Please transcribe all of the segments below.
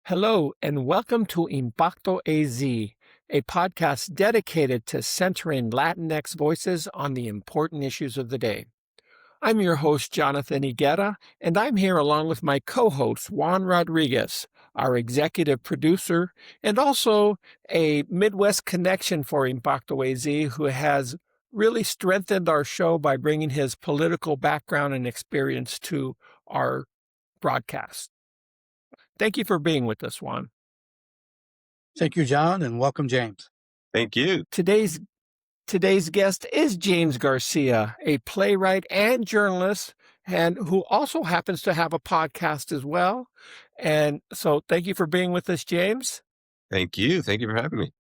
Hello, and welcome to Impacto AZ, a podcast dedicated to centering Latinx voices on the important issues of the day. I'm your host, Jonathan Higuera, and I'm here along with my co-host, Juan Rodriguez, our executive producer, and also a Midwest connection for Impacto AZ, who has really strengthened our show by bringing his political background and experience to our broadcast. Thank you for being with us, Juan. Thank you, John, and welcome, James. Thank you. Today's guest is James Garcia, a playwright and journalist, and who also happens to have a podcast as well. And so thank you for being with us, James. Thank you. Thank you for having me.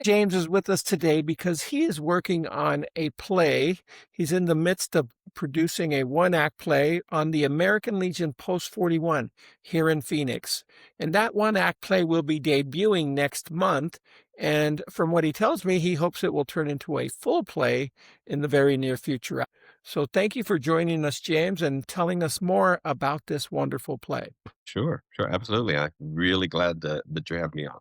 James is with us today because he is working on a play. He's in the midst of producing a one-act play on the American Legion Post 41 here in Phoenix. And that one-act play will be debuting next month. And from what he tells me, he hopes it will turn into a full play in the very near future. So thank you for joining us, James, and telling us more about this wonderful play. Sure. Absolutely. I'm really glad that you have me on.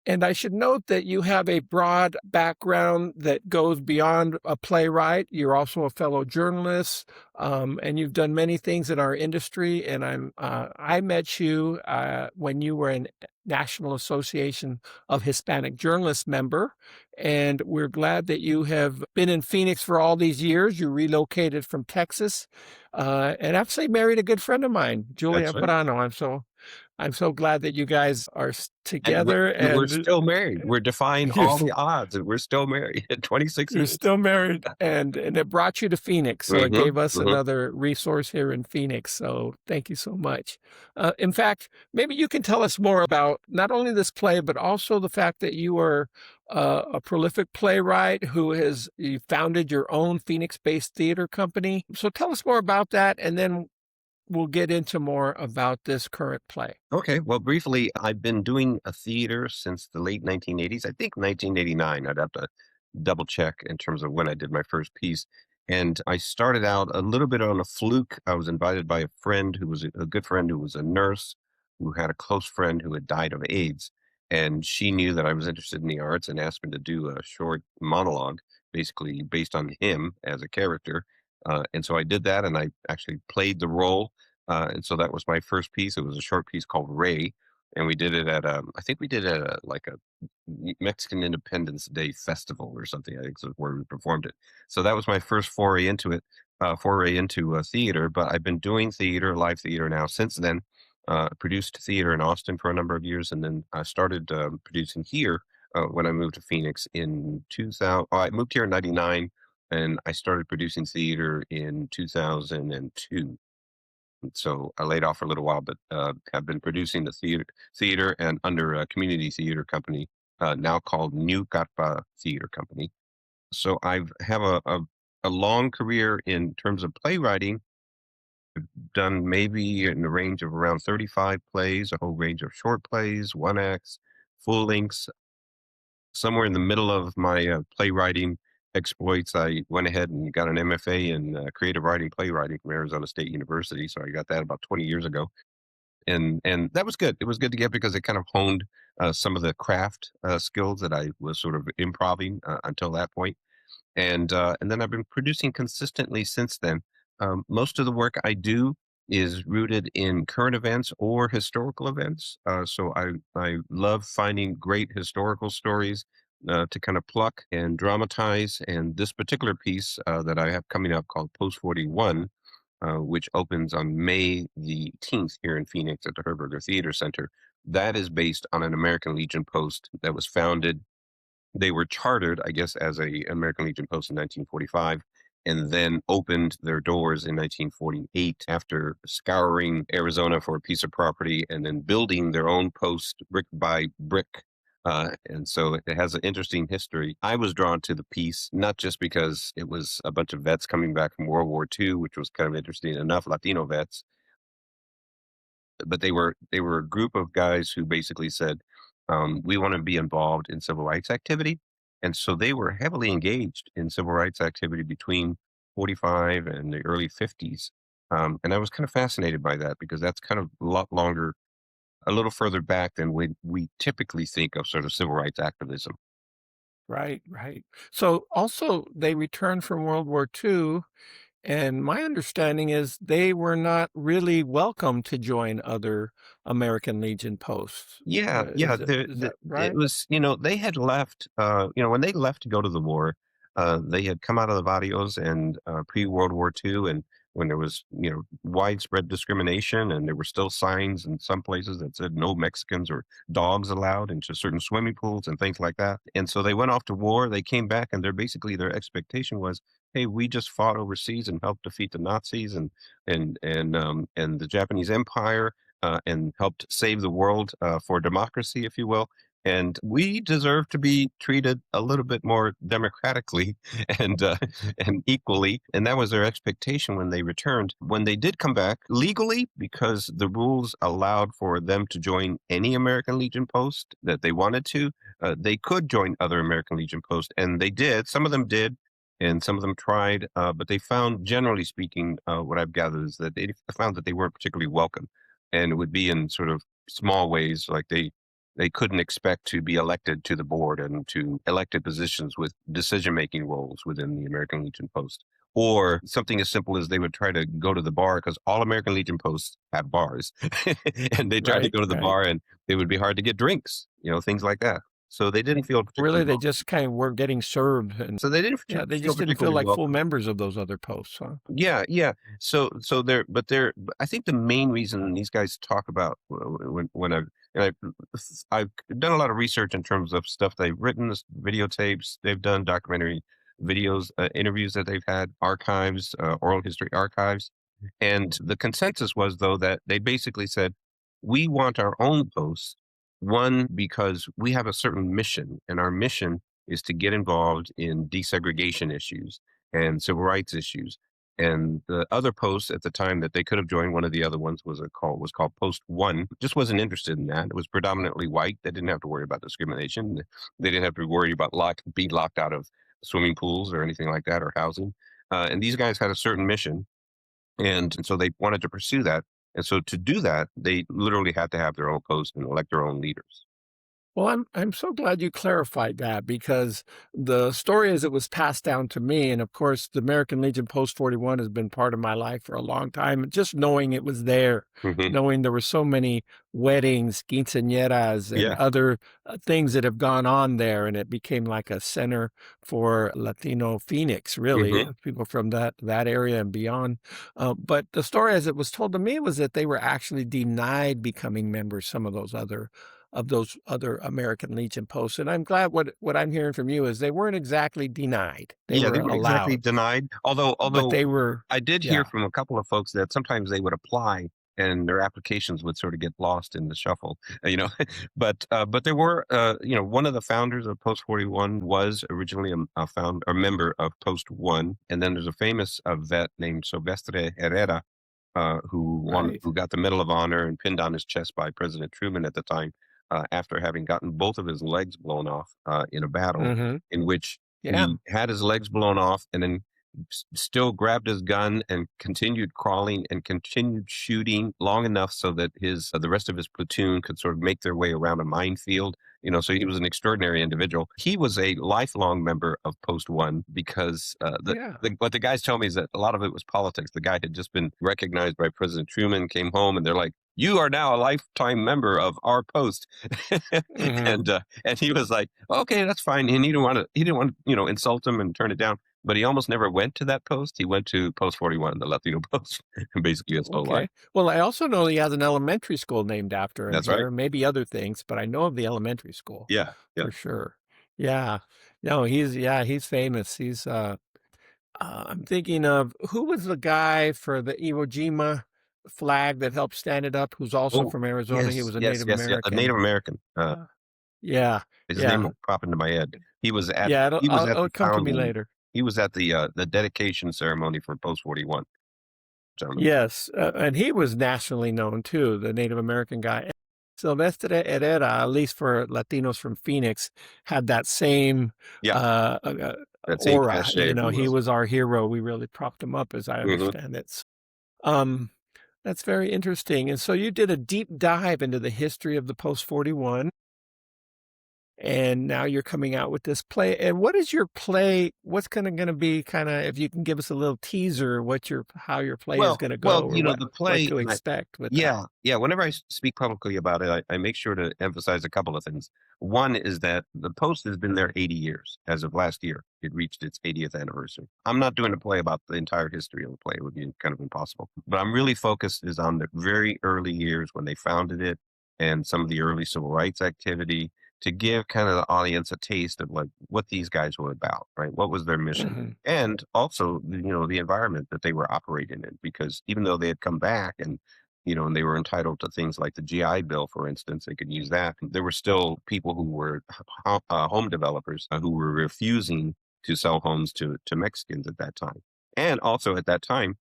And I should note that you have a broad background that goes beyond a playwright. You're also a fellow journalist, and you've done many things in our industry. And I met you when you were a National Association of Hispanic Journalists member, and we're glad that you have been in Phoenix for all these years. You relocated from Texas, and actually married a good friend of mine, Julia Parano. I'm so glad that you guys are together. And we're still married. We're defying all the odds, and we're still married at 26 years. You're still married, and it brought you to Phoenix. So it gave us another resource here in Phoenix. So thank you so much. In fact, maybe you can tell us more about not only this play, but also the fact that you are a prolific playwright you founded your own Phoenix-based theater company. So tell us more about that, and then we'll get into more about this current play. Okay. Well, briefly, I've been doing a theater since the late 1980s. I think 1989. I'd have to double check in terms of when I did my first piece. And I started out a little bit on a fluke. I was invited by a friend who was a good friend who was a nurse, who had a close friend who had died of AIDS. And she knew that I was interested in the arts and asked me to do a short monologue, basically based on him as a character. And so I did that, and I actually played the role. And so that was my first piece. It was a short piece called Ray, and we did it at I think we did it at like a Mexican Independence Day festival or something. I think is where we performed it. So that was my first foray into it, theater. But I've been doing theater, live theater now since then. Produced theater in Austin for a number of years, and then I started producing here when I moved to Phoenix in 2000. I moved here in '99. And I started producing theater in 2002. So I laid off for a little while, but have been producing the theater and under a community theater company now called New Carpa Theater Company. So I have a long career in terms of playwriting. I've done maybe in the range of around 35 plays, a whole range of short plays, one acts, full lengths. Somewhere in the middle of my playwriting exploits, I went ahead and got an MFA in creative writing, playwriting from Arizona State University. So I got that about 20 years ago, and that was good. It was good to get because it kind of honed some of the craft skills that I was sort of improving until that point, and then I've been producing consistently since then. Most of the work I do is rooted in current events or historical events. So I love finding great historical stories to kind of pluck and dramatize. And this particular piece that I have coming up called Post 41, which opens on May the 18th here in Phoenix at the Herberger Theater Center, that is based on an American Legion Post that was founded. They were chartered, I guess, as a American Legion Post in 1945, and then opened their doors in 1948 after scouring Arizona for a piece of property and then building their own post brick by brick. And so it has an interesting history. I was drawn to the piece, not just because it was a bunch of vets coming back from World War II, which was kind of interesting enough, Latino vets, but they were a group of guys who basically said, we want to be involved in civil rights activity. And so they were heavily engaged in civil rights activity between 45 and the early 50s. And I was kind of fascinated by that because that's kind of a lot longer a little further back than we typically think of sort of civil rights activism. Right, right. So also they returned from World War II, and my understanding is they were not really welcome to join other American Legion posts. Yeah, yeah, Is the that it right? was, they had left, when they left to go to the war, they had come out of the barrios and, pre-World War II, and when there was, widespread discrimination, and there were still signs in some places that said no Mexicans or dogs allowed into certain swimming pools and things like that. And so they went off to war, they came back, and their expectation was, "Hey, we just fought overseas and helped defeat the Nazis and the Japanese Empire, and helped save the world for democracy, if you will. And we deserve to be treated a little bit more democratically and and equally. And that was their expectation when they returned. When they did come back legally, because the rules allowed for them to join any American Legion post that they wanted to, they could join other American Legion posts, and they did. Some of them did, and some of them tried, but they found, generally speaking, what I've gathered is that they found that they weren't particularly welcome, and it would be in sort of small ways, like they couldn't expect to be elected to the board and to elected positions with decision making roles within the American Legion Post, or something as simple as they would try to go to the bar, because all American Legion posts have bars, and they tried to Right, go to the right. bar and it would be hard to get drinks, things like that. So they didn't feel Really, particularly they welcome. just kind of were getting served, and So they didn't yeah, they feel just didn't feel particularly like full welcome. members of those other posts, huh? Yeah, yeah. So but I think the main reason these guys talk about, when I've done a lot of research in terms of stuff they've written, videotapes they've done, documentary videos, interviews that they've had, archives, oral history archives, and the consensus was, though, that they basically said, we want our own posts. One, because we have a certain mission, and our mission is to get involved in desegregation issues and civil rights issues. And the other post at the time that they could have joined, one of the other ones was called Post One. Just wasn't interested in that. It was predominantly white. They didn't have to worry about discrimination. They didn't have to worry about being locked out of swimming pools or anything like that, or housing. And these guys had a certain mission, and so they wanted to pursue that. And so to do that, they literally had to have their own post and elect their own leaders. Well, I'm so glad you clarified that, because the story as it was passed down to me, and of course, the American Legion Post 41 has been part of my life for a long time. Just knowing it was there, Hmm. knowing there were so many weddings, quinceañeras, and Yeah. other things that have gone on there, and it became like a center for Latino Phoenix, really, Hmm. people from that area and beyond. But the story as it was told to me was that they were actually denied becoming members. Some of those other American Legion posts. And I'm glad what I'm hearing from you is they weren't exactly denied. They Yeah, were they weren't exactly allowed, denied. but Although they were, I did hear yeah, from a couple of folks that sometimes they would apply and their applications would sort of get lost in the shuffle, but there were, one of the founders of Post 41 was originally a member of Post One, and then there's a famous vet named Silvestre Herrera, right. who got the Medal of Honor and pinned on his chest by President Truman at the time, after having gotten both of his legs blown off in a battle, Hmm. in which Yeah. he had his legs blown off and then still grabbed his gun and continued crawling and continued shooting long enough so that the rest of his platoon could sort of make their way around a minefield. So he was an extraordinary individual. He was a lifelong member of Post One, because Yeah. what the guys tell me is that a lot of it was politics. The guy had just been recognized by President Truman, came home, and they're like, "You are now a lifetime member of our post," Hmm. and he was like, "Okay, that's fine." And he didn't want to insult him and turn it down. But he almost never went to that post. He went to Post 41, the Latino post, basically his whole life. Okay. Well, I also know he has an elementary school named after him That's right. here, maybe other things, but I know of the elementary school Yeah, yeah. for sure. Yeah. No, he's famous. I'm thinking of who was the guy for the Iwo Jima flag that helped stand it up, who's also Oh, from Arizona. He yes, was a yes, Native yes, yeah. A American. Native American. Uh, yeah, His name yeah, will pop into my head. He was at yeah. he was at It'll the come to me founding. later. He was at the dedication ceremony for Post 41. Gentlemen. Yes, and he was nationally known too, the Native American guy. Silvestre Herrera, at least for Latinos from Phoenix, had that same Yeah, that same aura. cachet, if you He will. was our hero. We really propped him up, as I Hmm. understand it. Um, That's very interesting. And so you did a deep dive into the history of the Post 41, and now you're coming out with this play. And what is your play? What's gonna be kind of, if you can give us a little teaser, what your how your play is going to Well, go, or the what play, to and expect with that? yeah. Whenever I speak publicly about it, I make sure to emphasize a couple of things. One is that the Post has been there 80 years. As of last year, it reached its 80th anniversary. I'm not doing a play about the entire history of the play; it would be kind of impossible. But I'm really focused is on the very early years when they founded it, and some of the early civil rights activity, to give kind of the audience a taste of like what these guys were about, right? What was their mission? Hmm. And also, the environment that they were operating in, because even though they had come back and, and they were entitled to things like the GI Bill, for instance, they could use that. There were still people who were home developers who were refusing to sell homes to Mexicans at that time. And also at that time,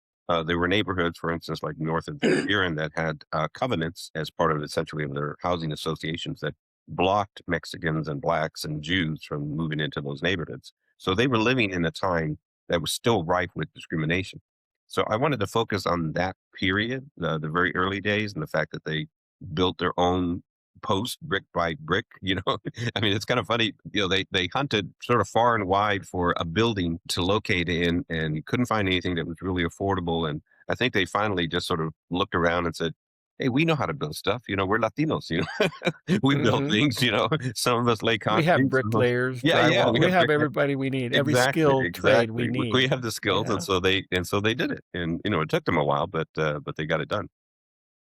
there were neighborhoods, for instance, like north of Buren, that had covenants as part of essentially of their housing associations that blocked Mexicans and blacks and Jews from moving into those neighborhoods. So they were living in a time that was still rife with discrimination. So I wanted to focus on that period, the very early days, and the fact that they built their own post brick by brick. I mean, it's kind of funny. They hunted sort of far and wide for a building to locate in, and couldn't find anything that was really affordable. And I think they finally just sort of looked around and said, "Hey, we know how to build stuff. We're Latinos. We build Hmm. things. Some of us lay We have concrete. bricklayers, Yeah, drywall. we We have have brick. everybody we need, every Exactly, skilled trade we exactly. We need. have the skills, and Yeah. so they did it, and it took them a while, but they got it done.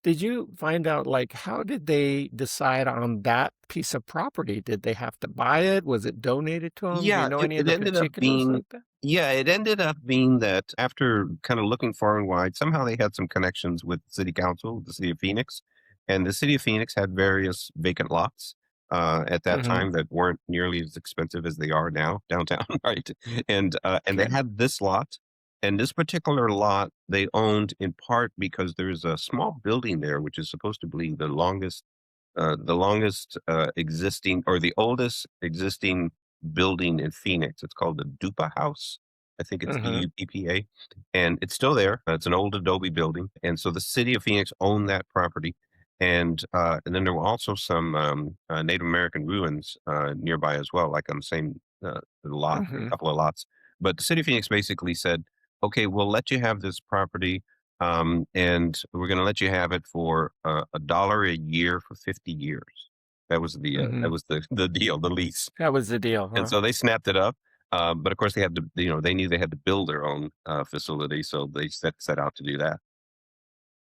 Did you find out, like, how did they decide on that piece of property? Did they have to buy it? Was it donated to them? Do you Yeah, know it, any of it the ended up particulars being like that? yeah, it ended up being that after kind of looking far and wide, somehow they had some connections with city council, the city of Phoenix, and the city of Phoenix had various vacant lots at that Mhm. time that weren't nearly as expensive as they are now downtown, right? And they Okay. had this lot, and this particular lot they owned in part because there's a small building there which is supposed to be the longest existing, or the oldest existing building in Phoenix. It's called the Dupa House. I think it's Mhm. DUPPA, and it's still there. It's an old adobe building, and so the city of Phoenix owned that property. And then there were also some Native American ruins nearby as well, like on the same lot, a Mhm. couple of lots. But the city of Phoenix basically said, "Okay, we'll let you have this property, and we're going to let you have it for $1 a year for 50 years." That was Mhm. the deal, the lease. That was the deal, And huh? so they snapped it up. But of course, they had to. They knew they had to build their own facility, so they set out to do that.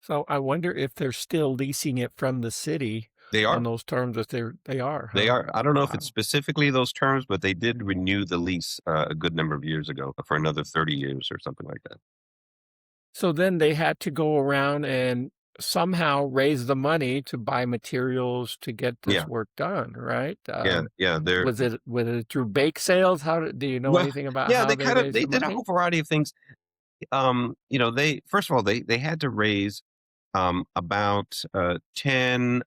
So I wonder if they're still leasing it from the city They on are. those terms that they are, They huh? are. I don't know if it's Wow. specifically those terms, but they did renew the lease a good number of years ago for another 30 years or something like that. So then they had to go around and somehow raise the money to buy materials to get this Yeah, work done, right? yeah. They're Was it through bake sales? Do you know well, anything about yeah. how They they kind of raised they the did a money? whole variety of things. They first of all they had to raise about 10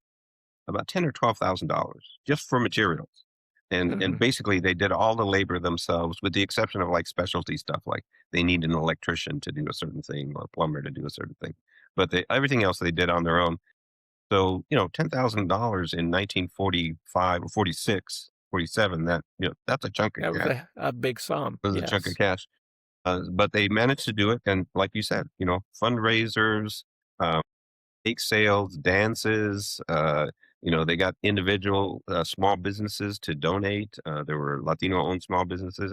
or $12,000 just for materials. And Mhm. basically they did all the labor themselves with the exception of like specialty stuff, like they need an electrician to do a certain thing or a plumber to do a certain thing. But everything else they did on their own. So, $10,000 in 1945 or 46, 47, that's a chunk of That was cash. a big sum, Was a chunk of yes. cash. But they managed to do it. And like you said, fundraisers, uh, bake sales, dances. They got individual small businesses to donate. There were Latino-owned small businesses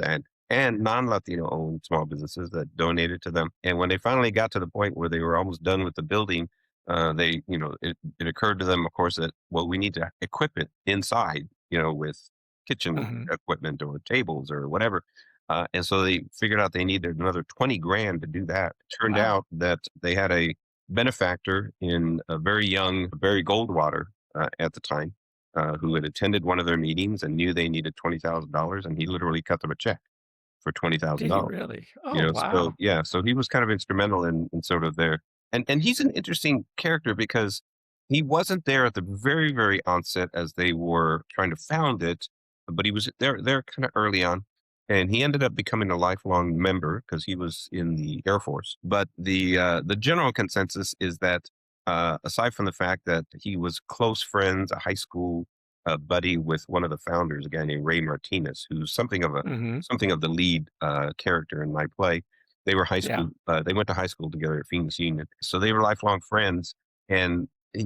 and non-Latino-owned small businesses that donated to them. And when they finally got to the point where they were almost done with the building, it occurred to them, of course, that well, we need to equip it inside, with kitchen Mhm. equipment or tables or whatever. And so they figured out they needed another 20 grand to do that. Turned Wow. out that they had a benefactor in a very young Barry Goldwater at the time, who had attended one of their meetings and knew they needed $20,000, and he literally cut them a check for twenty thousand Did he dollars. really? Oh, So wow. yeah, so he was kind of instrumental in sort of their, and he's an interesting character because he wasn't there at the very very onset as they were trying to found it, but he was there kind of early on. and he ended up becoming a lifelong member because he was in the Air Force. But the general consensus is that aside from the fact that he was close friends, a high school buddy with one of the founders, a guy named Ray Martínez, who's Hmm. something of the lead character in my play. They were high Yeah. school. They went to high school together at Phoenix Union, so they were lifelong friends. And he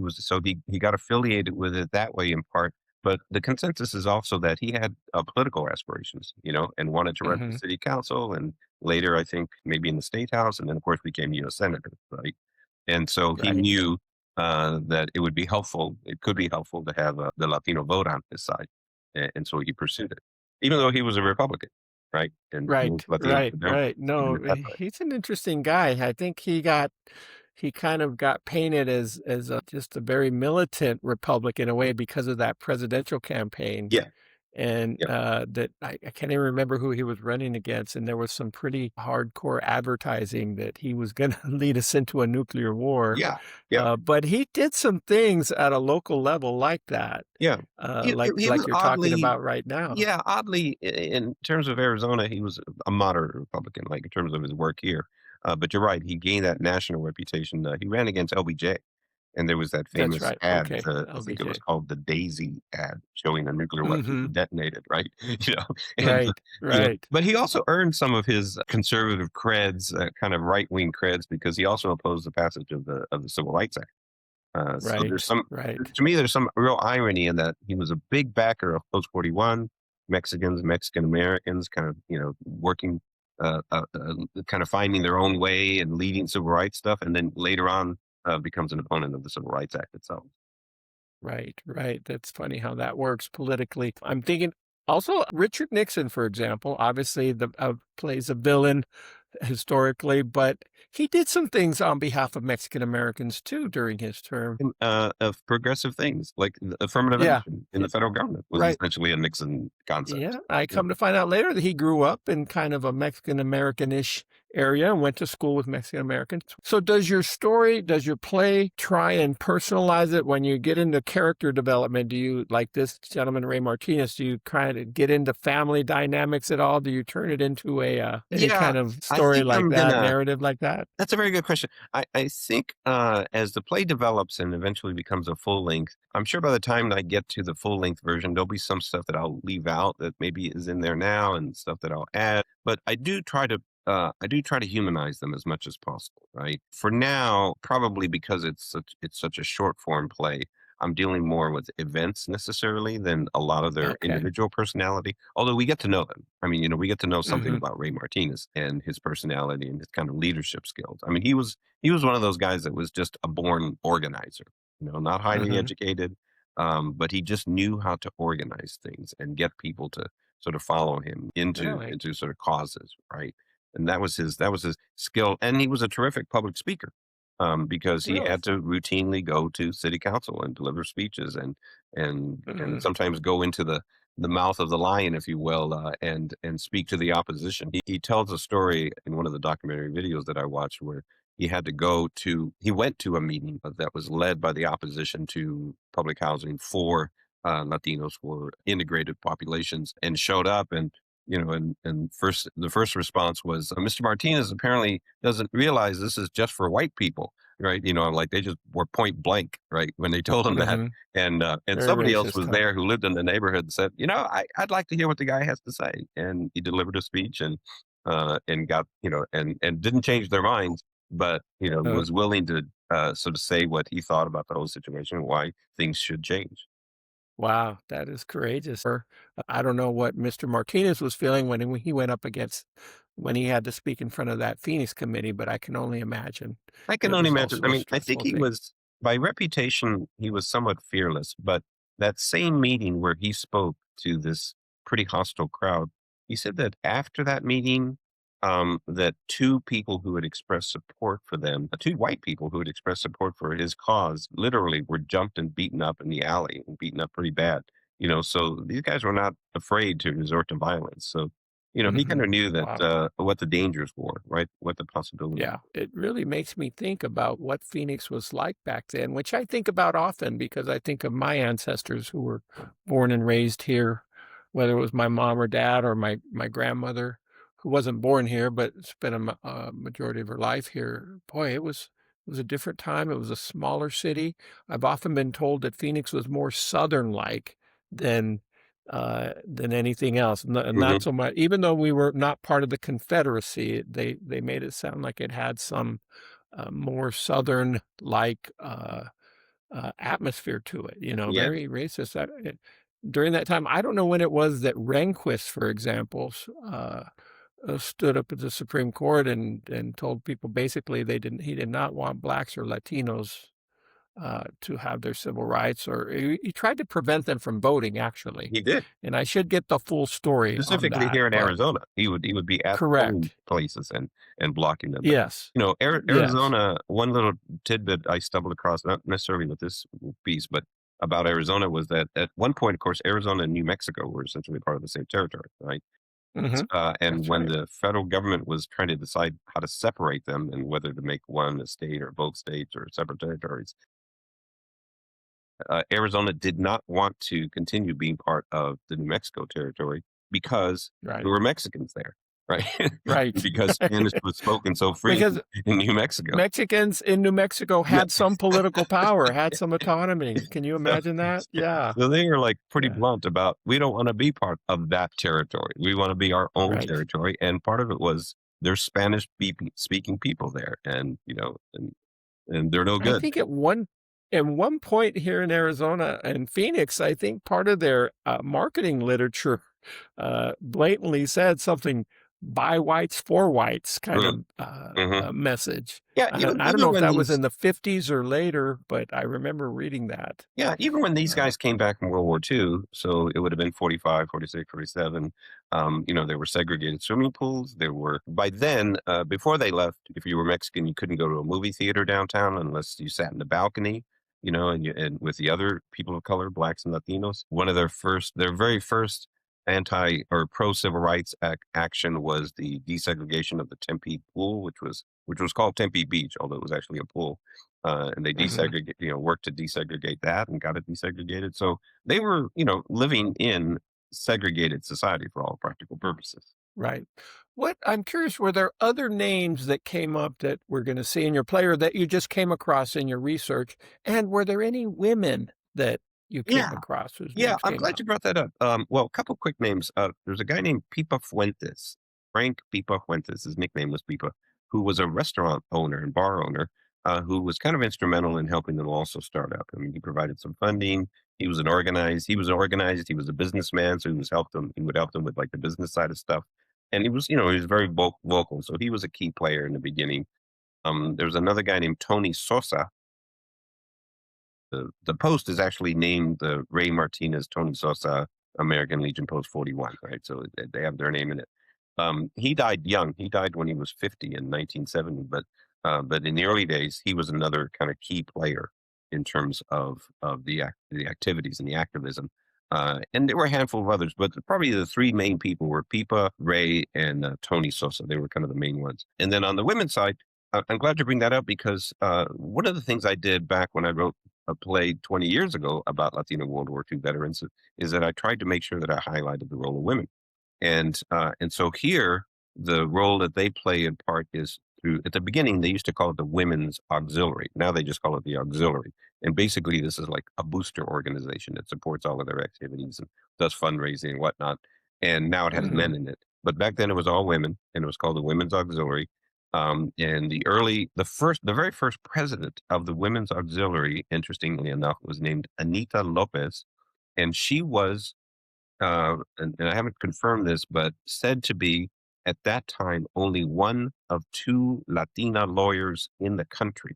got affiliated with it that way in part. But the consensus is also that he had political aspirations, and wanted to run for Hmm. city council, and later I think maybe in the state house, and then of course became U.S. senator, right? And so he Right. knew that it would be helpful. It could be helpful to have the Latino vote on his side, and so he pursued it, even though he was a Republican, right? And most Right, Latinos right, don't, right. even No, at that time. he's an interesting guy. I think he kind of got painted as just a very militant Republican in a way because of that presidential campaign. Yeah, And yeah, that I can't even remember who he was running against. And there was some pretty hardcore advertising that he was going to lead us into a nuclear war. yeah, yeah, But he did some things at a local level like that, yeah. He like was you're talking oddly, about right now. yeah, oddly, in terms of Arizona, he was a moderate Republican, like in terms of his work here. But you're right, he gained that national reputation. He ran against LBJ, and there was that That's famous right. ad. Okay, I think it was LBJ. called the Daisy ad, showing a nuclear weapon Hmm. detonated, right? you know, and Right, right. but he also earned some of his conservative creds, kind of right wing creds, because he also opposed the passage of the Civil Rights Act. So there's Right, some, right. to me, there's some real irony in that he was a big backer of Post 41, Mexican Americans, kind of, working, kind of finding their own way and leading civil rights stuff. And then later on, becomes an opponent of the Civil Rights Act itself. Right, right. That's funny how that works politically. I'm thinking also Richard Nixon, for example, obviously plays a villain historically, but he did some things on behalf of Mexican Americans too during his term. And, of progressive things like the affirmative Yeah, action in yeah, the federal government was right. essentially a Nixon Yeah, concept. I Yeah. come to find out later that he grew up in kind of a Mexican American-ish area and went to school with Mexican Americans. So does your play try and personalize it when you get into character development? Do you, like this gentleman, Ray Martinez, do you kind of get into family dynamics at all? Do you turn it into any Yeah, kind of I story think like I'm that, gonna narrative like that? That's a very good question. I think as the play develops and eventually becomes a full length, I'm sure by the time I get to the full length version, there'll be some stuff that I'll leave out that maybe is in there now, and stuff that I'll add. But I do try to humanize them as much as possible, right? For now, probably because it's such a short form play, I'm dealing more with events necessarily than a lot of their Okay. individual personality. Although we get to know them. I mean, we get to know something Hmm. about Ray Martinez and his personality and his kind of leadership skills. I mean, he was one of those guys that was just a born organizer. Not highly Hmm. educated, but he just knew how to organize things and get people to sort of follow him into Really? into sort of causes, right? And that was his skill, and he was a terrific public speaker, because he Really? had to routinely go to city council and deliver speeches, and Hmm. sometimes go into the mouth of the lion, if you will, and speak to the opposition. He tells a story in one of the documentary videos that I watched where he went to a meeting that was led by the opposition to public housing for Latinos, for integrated populations, and showed up, and the first response was, Mr. Martinez apparently doesn't realize this is just for white people, right? Like they just were point blank, right, when they told him that. Hmm. And Very somebody else racist, was huh? there who lived in the neighborhood and said, I'd like to hear what the guy has to say. And he delivered a speech, and got, and didn't change their minds, but, Uh, was willing to sort of say what he thought about the whole situation and why things should change. Wow, that is courageous. Or I don't know what Mr. Martinez was feeling when he went up against when he had to speak in front of that Phoenix committee, but I can only imagine I can it only was imagine. also I a mean, I think stressful thing. by reputation, he was somewhat fearless, but that same meeting where he spoke to this pretty hostile crowd, he said that after that meeting, that two people who had expressed support for them, two white people who had expressed support for his cause, literally were jumped and beaten up in the alley, and beaten up pretty bad. So these guys were not afraid to resort to violence. So, he kind Mhm. of knew that Wow. what the dangers were, right? What the possibilities. Yeah, it really makes me think about what Phoenix was like back then, which I think about often because I think of my ancestors who were born and raised here. whether it was my mom or dad or my grandmother who wasn't born here but spent a majority of her life here. Boy, it was a different time. It was a smaller city. I've often been told that Phoenix was more southern-like than anything else, not Hmm. so much. Even though we were not part of the Confederacy, they made it sound like it had some more southern-like atmosphere to it. Yeah, Very racist. During that time, I don't know when it was that Rehnquist, for example, stood up at the Supreme Court and told people basically he did not want blacks or Latinos to have their civil rights, or he tried to prevent them from voting, actually. he did. And I should get the full story on Specifically that, here in but Arizona, he would be at polling correct. places and blocking them. But, Yes. Yes. Arizona. One little tidbit I stumbled across, not necessarily with this piece, but about Arizona, was that at one point, of course, Arizona and New Mexico were essentially part of the same territory, right? Hmm. And That's when right. the federal government was trying to decide how to separate them and whether to make one a state or both states or separate territories, Arizona did not want to continue being part of the New Mexico territory because Right. there were Mexicans there, right? Right. Because Spanish was spoken so freely Because in New Mexico. Mexicans in New Mexico Yeah. had some political power, had some autonomy. Can you So, imagine that? Yeah. so they were like pretty Yeah. blunt about, we don't want to be part of that territory. We want to be our own Right. territory. And part of it was there's Spanish speaking people there, and and they're no I good. think at one point here in Arizona and Phoenix, I think part of their marketing literature blatantly said something "by whites for whites" kind Mm, of mhm. message. Yeah, I don't even know if when that was these in the 50s or later, but I remember reading that. Yeah, even when these Uh, guys came back from World War II, so it would have been 45, 46, 47. There were segregated swimming pools. There were, by then, before they left, if you were Mexican, you couldn't go to a movie theater downtown unless you sat in the balcony, and with the other people of color, blacks and Latinos. One of their very first anti or pro civil rights action was the desegregation of the Tempe pool, which was called Tempe Beach, although it was actually a pool. And they mhm. worked to desegregate that and got it desegregated. So they were, living in segregated society for all practical purposes. Right. I'm curious, were there other names that came up that we're going to see in your play or that you just came across in your research? And were there any women that you came Yeah, across whose yeah, names I'm came glad up? you brought that up. Well, a couple quick names. There's a guy named Pipa Fuentes, Frank Pipa Fuentes. His nickname was Pipa, who was a restaurant owner and bar owner, who was kind of instrumental in helping them also start up. I mean, he provided some funding. He was organized. He was a businessman, so he would help them with like the business side of stuff. And he was very vocal, so he was a key player in the beginning. There was another guy named Tony Sosa. The Post is actually named the Ray Martínez Tony Soza American Legion Post 41, right? So they have their name in it. He died young. He died when he was 50 in 1970, but in the early days, he was another kind of key player in terms of the activities and the activism. And there were a handful of others, but probably the three main people were Pipa, Ray, and Tony Sosa. They were kind of the main ones. And then on the women's side, I'm glad you bring that up because one of the things I did back when I wrote a play 20 years ago about Latino World War II veterans is that I tried to make sure that I highlighted the role of women. And so here, the role that they play in part is through, at the beginning, they used to call it the Women's Auxiliary. Now they just call it the Auxiliary. And basically, this is like a booster organization that supports all of their activities and does fundraising and whatnot. And now it has Hmm. men in it. But back then it was all women, and it was called the Women's Auxiliary. And the very first president of the Women's Auxiliary, interestingly enough, was named Anita Lopez, and she was, and I haven't confirmed this, but said to be at that time only one of two Latina lawyers in the country.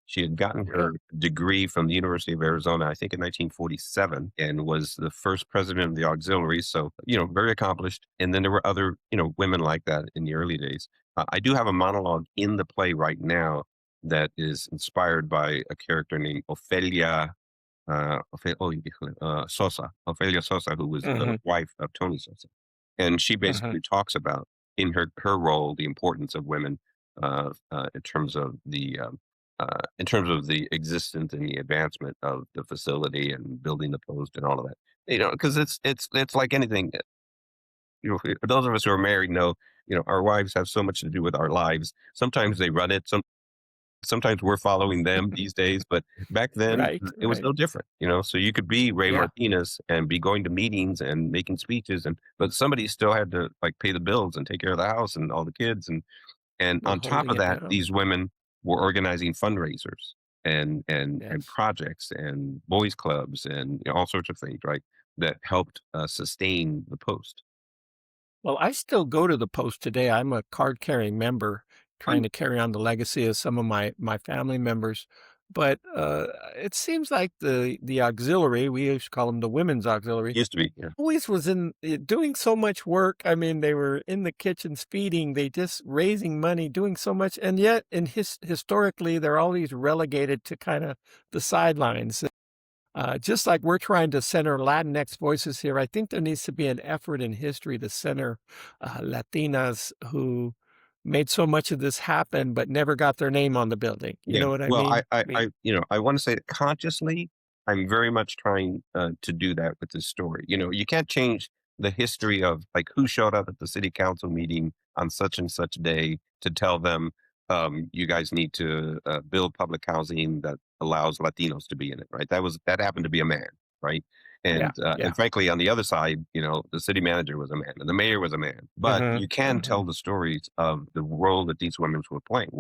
She had gotten Really? her degree from the University of Arizona, I think in 1947, and was the first president of the auxiliary. So, very accomplished. And then there were other, women like that in the early days. I do have a monologue in the play right now that is inspired by a character named Sosa, Ofelia Sosa, who was the Hmm. wife of Tony Sosa. And she Hmm. basically talks about in her role the importance of women in terms of in terms of the existence and the advancement of the facility and building the post and all of that. Because it's like anything. For those of us who are married know, our wives have so much to do with our lives. Sometimes they run it. Sometimes we're following them these days, but back then Right, it was right. no different. So you could be Ray Yeah. Martinez and be going to meetings and making speeches, but somebody still had to like pay the bills and take care of the house and all the kids, and We're on top holding of it that, down. these women were organizing fundraisers and Yes. projects and boys clubs and all sorts of things, right? That helped sustain the post. Well, I still go to the post today. I'm a card-carrying member, trying Mm, to carry on the legacy of some of my family members. But, it seems like the auxiliary, we used to call them the women's auxiliary, used to be, yeah. always was doing so much work. I mean, they were in the kitchens feeding, they just raising money, doing so much, and yet historically, they're always relegated to kinda the sidelines. Just like we're trying to center Latinx voices here, I think there needs to be an effort in history to center Latinas who made so much of this happen, but never got their name on the building. You Yeah. know what I Well, mean? I mean, I want to say that consciously, I'm very much trying to do that with this story. You can't change the history of like who showed up at the city council meeting on such and such day to tell them you guys need to build public housing that allows Latinos to be in it. Right. That happened to be a man. Right. yeah, And yeah. frankly, on the other side, the city manager was a man and the mayor was a man. But Hmm. you can Hmm. tell the stories of the role that these women were playing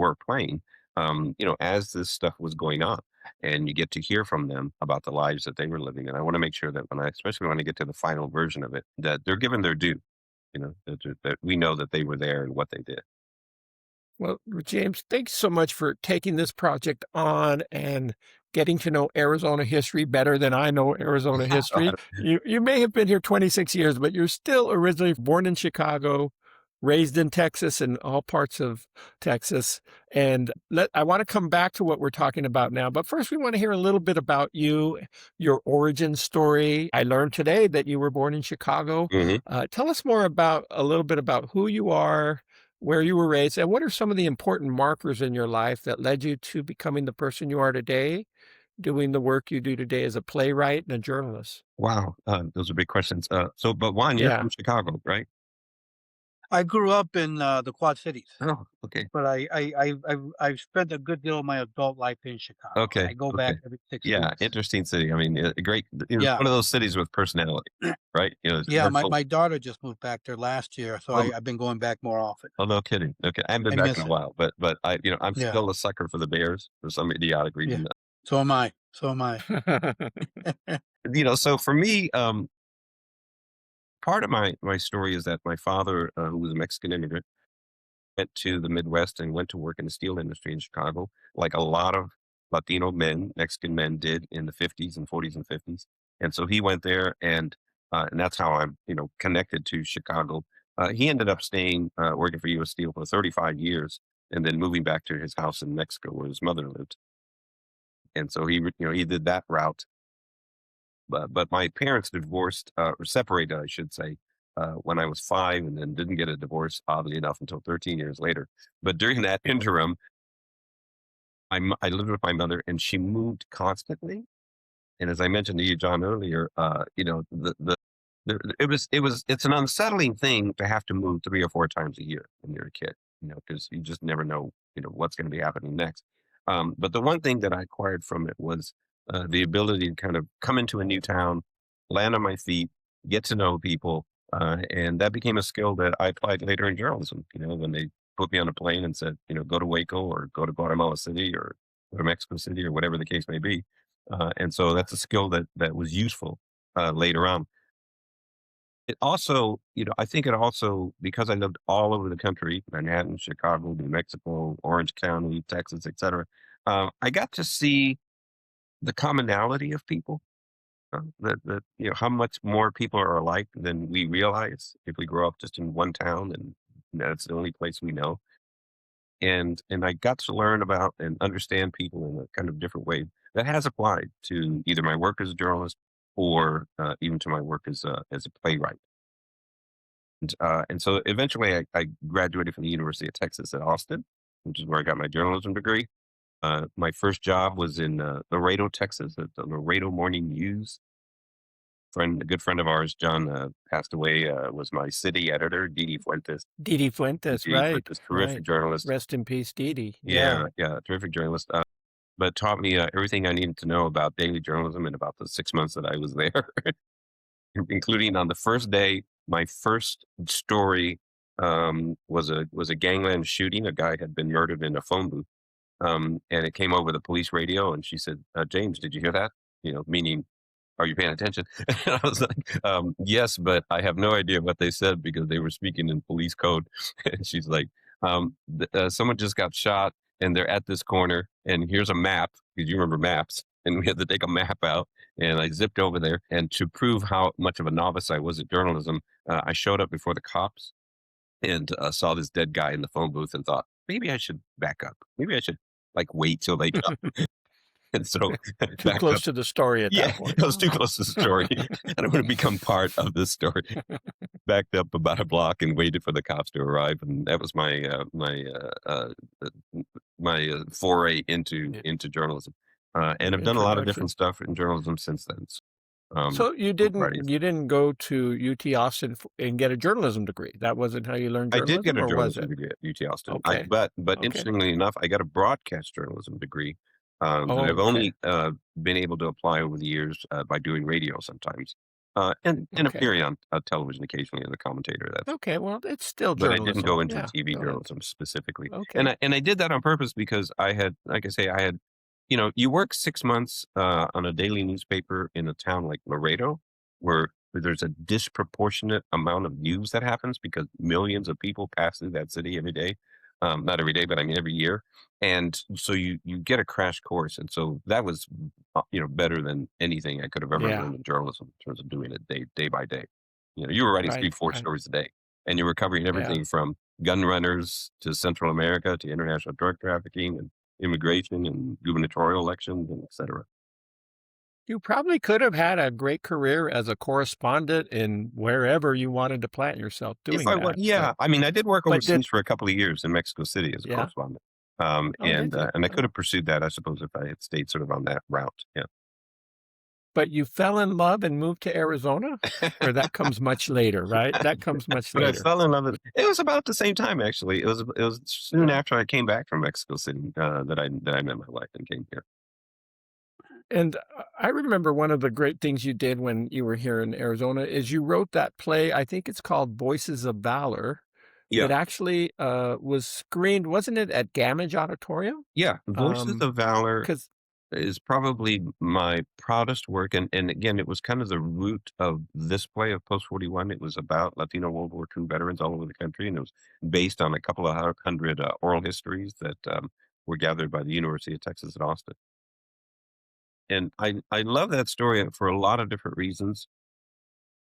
as this stuff was going on. And you get to hear from them about the lives that they were living. And I want to make sure that especially when I get to the final version of it, that they're given their due, that we know that they were there and what they did. Well, James, thanks so much for taking this project on and getting to know Arizona history better than I know Arizona history. You may have been here 26 years, but you're still originally born in Chicago, raised in Texas and all parts of Texas. And I want to come back to what we're talking about now. But first, we want to hear a little bit about you, your origin story. I learned today that you were born in Chicago. Mhm. Tell us more about a little bit about who you are, where you were raised, and what are some of the important markers in your life that led you to becoming the person you are today, doing the work you do today as a playwright and a journalist? Wow. Those are big questions. But Juan, you're Yeah. from Chicago, right? I grew up in the Quad Cities, Oh, okay. but I've spent a good deal of my adult life in Chicago. Okay. I go Okay. back every six Yeah. weeks. Interesting city. I mean, a great, it's Yeah, one of those cities with personality, right? It's yeah. very My full. daughter just moved back there last year, so Oh, I've been going back more often. oh, no kidding. Okay. I haven't been I back in miss a it. while, but I'm Yeah, still a sucker for the Bears for some idiotic yeah. reason. So am I. So am I. So for me, part of my story is that my father, who was a Mexican immigrant, went to the Midwest and went to work in the steel industry in Chicago, like a lot of Latino men, Mexican men did in the 50s and 40s and 50s. And so he went there, and that's how I'm connected to Chicago. He ended up staying working for U.S. Steel for 35 years, and then moving back to his house in Mexico where his mother lived. And so he did that route. But my parents divorced, or separated, I should say, when I was 5, and then didn't get a divorce, oddly enough, until 13 years later. But during that interim, I lived with my mother, and she moved constantly. And as I mentioned to you, John, earlier, it's an unsettling thing to have to move 3 or 4 times a year when you're a kid, because you just never know, what's going to be happening next. But the one thing that I acquired from it was the ability to kind of come into a new town, land on my feet, get to know people, and that became a skill that I applied later in journalism. When they put me on a plane and said, go to Waco or go to Guatemala City or go to Mexico City or whatever the case may be. And so that's a skill that was useful later on. It also, I think it also, because I lived all over the country, Manhattan, Chicago, New Mexico, Orange County, Texas, etc. I got to see the commonality of people. That how much more people are alike than we realize if we grow up just in one town and that's the only place we know. And I got to learn about and understand people in a kind of different way that has applied to either my work as a journalist or even to my work as a playwright. And so eventually I graduated from the University of Texas at Austin, which is where I got my journalism degree. My first job was in Laredo, Texas, at the Laredo Morning News. A good friend of ours, John, passed away. Was my city editor, Didi Fuentes. Didi Fuentes, Didi right, Fuentes, terrific right. journalist. Rest in peace, Didi. Yeah, Yeah. yeah, terrific journalist. But taught me everything I needed to know about daily journalism in about the 6 months that I was there, including on the first day. My first story was a gangland shooting. A guy had been murdered in a phone booth, and it came over the police radio, and she said, "James, did you hear that?" Meaning, are you paying attention? And I was like, yes, but I have no idea what they said because they were speaking in police code. And she's like, someone just got shot and they're at this corner, and here's a map, because you remember maps. And we had to take a map out, and I zipped over there. And to prove how much of a novice I was at journalism, I showed up before the cops and saw this dead guy in the phone booth and thought, maybe I should back up. Maybe I should wait till they come. And so Too backed close up. to the story at Yeah, that point. it was too close to the story. I don't want to become part of this story. Backed up about a block and waited for the cops to arrive, and that was my foray into Yeah. journalism. And I've done a lot of different stuff in journalism since then. So you varieties. didn't go to UT Austin and get a journalism degree? That wasn't how you learned I did get journalism, a or was journalism it? degree at UT Austin. Okay. But Okay. interestingly enough, I got a broadcast journalism degree that Oh, I've okay. only been able to apply over the years by doing radio sometimes, and Okay. appearing on television occasionally as a commentator. Okay, well, it's still But I didn't journalism. go into Yeah, TV go ahead. journalism specifically, Okay. and I did that on purpose because I had, like I say, you work 6 months on a daily newspaper in a town like Laredo, where there's a disproportionate amount of news that happens because millions of people pass through that city every day. Not every day, but I mean every year. And so you get a crash course. And so that was, better than anything I could have ever Yeah. learned in journalism in terms of doing it day by day. You were writing Right, 3, 4 right. stories a day, and you were covering Yeah. everything from gun runners to Central America to international drug trafficking and immigration and gubernatorial elections and et cetera. You probably could have had a great career as a correspondent in wherever you wanted to plant yourself If doing I was, that, yeah, I mean, I did work but did overseas for a couple of years in Mexico City as a Yeah? correspondent. Oh, did you? And I could have pursued that, I suppose, if I had stayed sort of on that route. Yeah. But you fell in love and moved to Arizona? Or that comes much later, right? That comes much But I later. fell in love with it. Was about the same time, actually. It was soon Yeah. after I came back from Mexico City that I met my wife and came here. And I remember one of the great things you did when you were here in Arizona is you wrote that play, I think it's called Voices of Valor. Yeah. It actually was screened, wasn't it, at Gamage Auditorium? Yeah. Voices of Valor Because is probably my proudest work. And again, it was kind of the root of this play of Post 41. It was about Latino World War II veterans all over the country. And it was based on a couple of hundred oral histories that were gathered by the University of Texas at Austin. And I love that story for a lot of different reasons.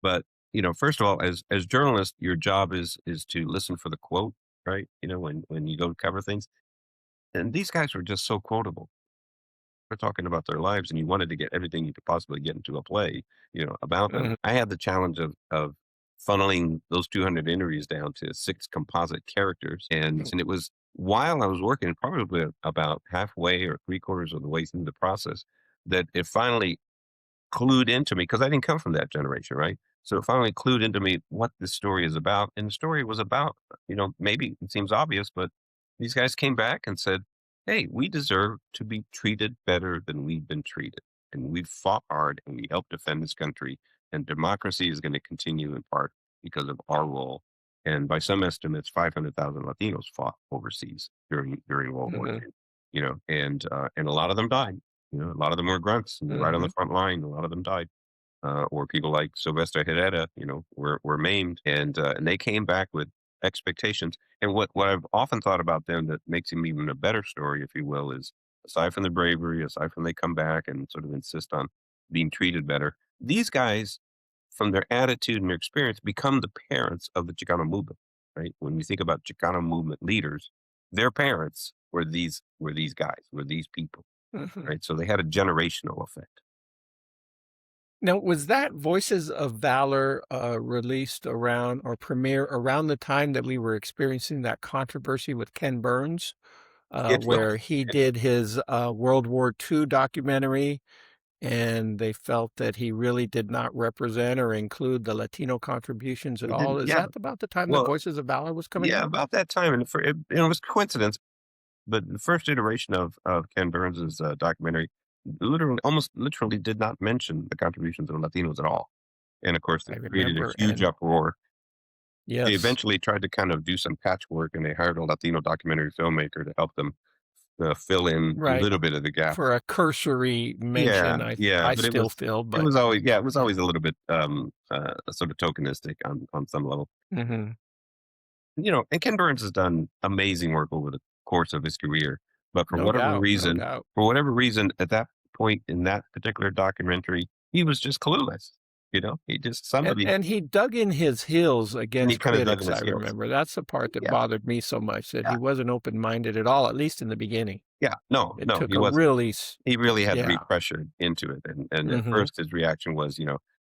But, first of all, as journalists, your job is to listen for the quote, right? When you go cover things. And these guys were just so quotable. We're talking about their lives, and you wanted to get everything you could possibly get into a play, about them. I had the challenge of funneling those 200 interviews down to 6 composite characters. And it was while I was working, probably about halfway or 3/4 of the way through the process, that it finally clued into me, because I didn't come from that generation, right? So it finally clued into me what this story is about. And the story was about, maybe it seems obvious, but these guys came back and said, hey, we deserve to be treated better than we've been treated. And we've fought hard and we helped defend this country. And democracy is going to continue in part because of our role. And by some estimates, 500,000 Latinos fought overseas during World War II. And a lot of them died. A lot of them were grunts and right on the front line. A lot of them died. Or people like Sylvester Herrera, were maimed, and they came back with expectations. And what I've often thought about them that makes them even a better story, if you will, is aside from the bravery, aside from they come back and sort of insist on being treated better, these guys, from their attitude and their experience, become the parents of the Chicano movement, right? When we think about Chicano movement leaders, their parents were these guys, were these people, right? So they had a generational effect. Now, was that Voices of Valor released around or premiere around the time that we were experiencing that controversy with Ken Burns? Well, where he did his World War II documentary, and they felt that he really did not represent or include the Latino contributions at he all. didn't. Is Yeah. that about the time that Well, Voices of Valor was coming yeah, out? about that time, and it was coincidence. But the first iteration of Ken Burns's documentary literally, almost literally, did not mention the contributions of Latinos at all. And of course, I it created a remember, huge and uproar. They yes, eventually tried to kind of do some patchwork, and they hired a Latino documentary filmmaker to help them fill in a right. little bit of the For gaps. a cursory Yeah, mention, yeah, I but still feel, it but was always, yeah, it was yeah. always a little bit sort of tokenistic on some level. Hmm. And Ken Burns has done amazing work over the course of his career, but No doubt, no doubt. for whatever reason, at that point in that particular documentary, he was just clueless. He just somebody, And he dug in his heels and he against kind of dug in critics, I his heels. remember. That's the part that Yeah, bothered me so much, that yeah, he wasn't open-minded at all, at least in the beginning. yeah. No, It no, took he a wasn't. really He really had to be yeah. pressured into it, and at Mhm. first his reaction was,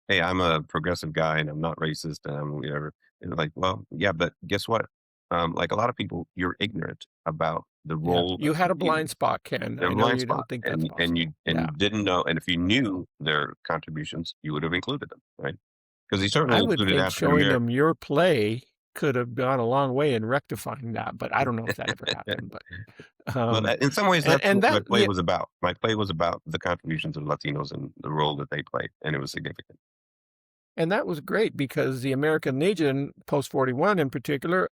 "Hey, I'm a progressive guy, and I'm not racist, and I'm whatever." And like, well, yeah, but guess what? Like a lot of people, you're ignorant about the Yeah. role You of had a blind Latinos. spot, Ken. They're I a know blind you spot, don't think that's and possible. Yeah. you didn't know, and if you knew their contributions, you would have included them, right? Because he certainly I would included think African showing American. them your play could have gone a long way in rectifying that, but I don't know if that ever happened, but, Well, in some ways, that's and what my that play yeah, was about. My play was about the contributions of Latinos and the role that they played, and it was significant. and that was great because the American Legion, Post 41 in particular,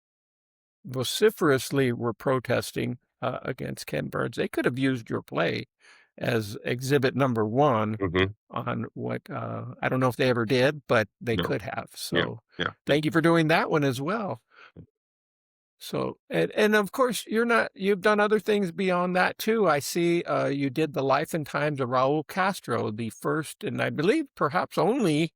vociferously were protesting against Ken Burns. They could have used your play as exhibit number one Hmm. on what I don't know if they ever did, but they No, could have. yeah, So yeah. thank you for doing that one as well. So and of course you've done other things beyond that too. I see you did the life and times of Raul Castro, the first and I believe perhaps only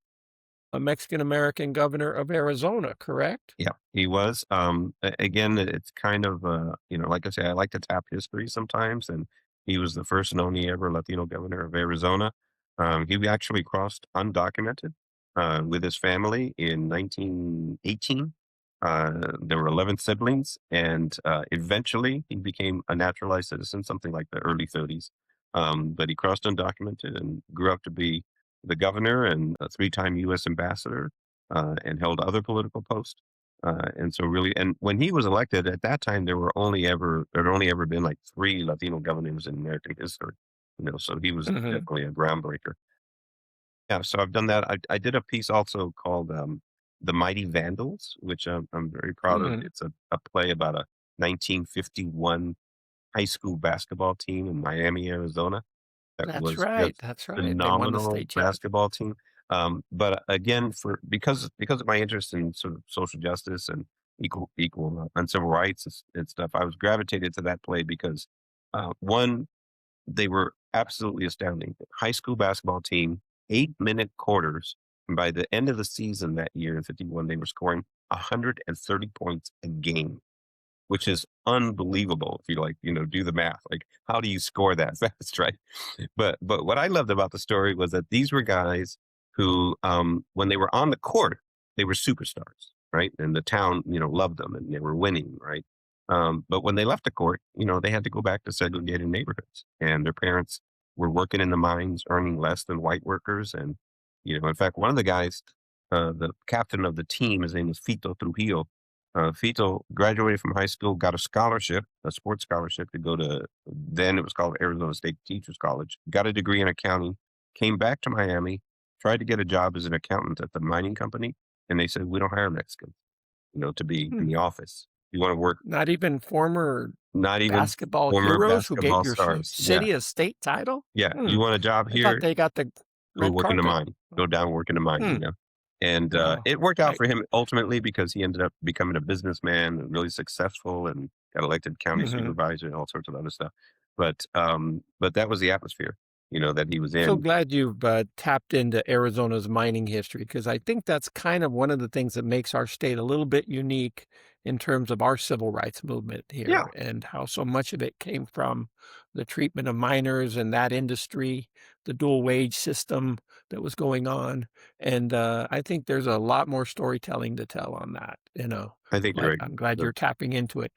a Mexican American governor of Arizona, correct? Yeah, he was. Again, it's kind of, like I say, I like to tap history sometimes, and he was the first and only ever Latino governor of Arizona. He actually crossed undocumented with his family in 1918. There were 11 siblings, and eventually he became a naturalized citizen, something like the early 30s. But he crossed undocumented and grew up to be the governor and a three-time U.S. ambassador and held other political posts. And so really, and when he was elected at that time, there had only ever been like three Latino governors in American history. So he was Hmm. definitely a groundbreaker. Yeah, so I've done that. I did a piece also called "The Mighty Vandals," which I'm very proud of. Hmm. It's a play about a 1951 high school basketball team in Miami, Arizona. That That's was right. just That's right. They won the phenomenal state champ. basketball team. But again, because of my interest in sort of social justice and equal and civil rights and stuff, I was gravitated to that play because one, they were absolutely astounding. High school basketball team, 8-minute quarters. And by the end of the season that year in 51, they were scoring 130 points a game, which is unbelievable if you do the math. Like, how do you score that fast, right? But what I loved about the story was that these were guys who, when they were on the court, they were superstars, right? And the town, loved them and they were winning, right? But when they left the court, they had to go back to segregated neighborhoods, and their parents were working in the mines, earning less than white workers. And in fact, one of the guys, the captain of the team, his name was Fito Trujillo. Fito graduated from high school, got a scholarship, a sports scholarship to go to, then it was called Arizona State Teachers College, got a degree in accounting, came back to Miami, tried to get a job as an accountant at the mining company. And they said, we don't hire Mexicans, to be in Hmm. the office. You want to work, Not even former not even basketball former heroes who get basketball your stars. Yeah. city a state title? Yeah. Hmm. You want a job I thought here? they got the Go red work in the carpet. mine. Go down and work in the mine, Hmm. And Wow. it worked out I for him ultimately because he ended up becoming a businessman and really successful and got elected county mhm. supervisor and all sorts of other stuff. But that was the atmosphere, that he was So in. glad you've tapped into Arizona's mining history because I think that's kind of one of the things that makes our state a little bit unique in terms of our civil rights movement Yeah, here and how so much of it came from the treatment of miners and that industry, the dual wage system that was going on. And I think there's a lot more storytelling to tell on that, I think you're but right. I'm glad So, you're tapping into it.